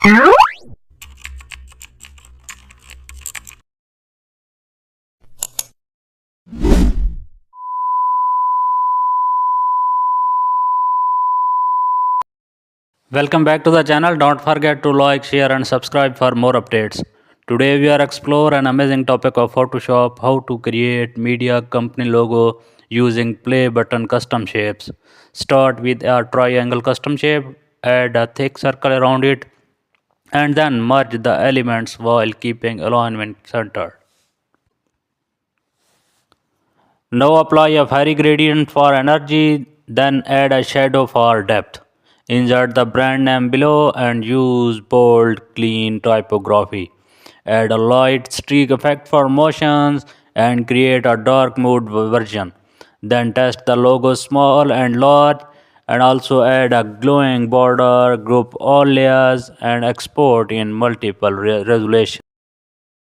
Welcome back to the channel. Don't forget to like, share and subscribe for more updates. Today we are explore an amazing topic of Photoshop, how to create media company logo using play button custom shapes. Start with a triangle custom shape, add a thick circle around it and then merge the elements while keeping alignment centered. Now apply a fairy gradient for energy, then add a shadow for depth. Insert the brand name below and use bold, clean typography. Add a light streak effect for motions and create a dark mode version. Then test the logo small and large and also add a glowing border, group all layers and export in multiple resolution.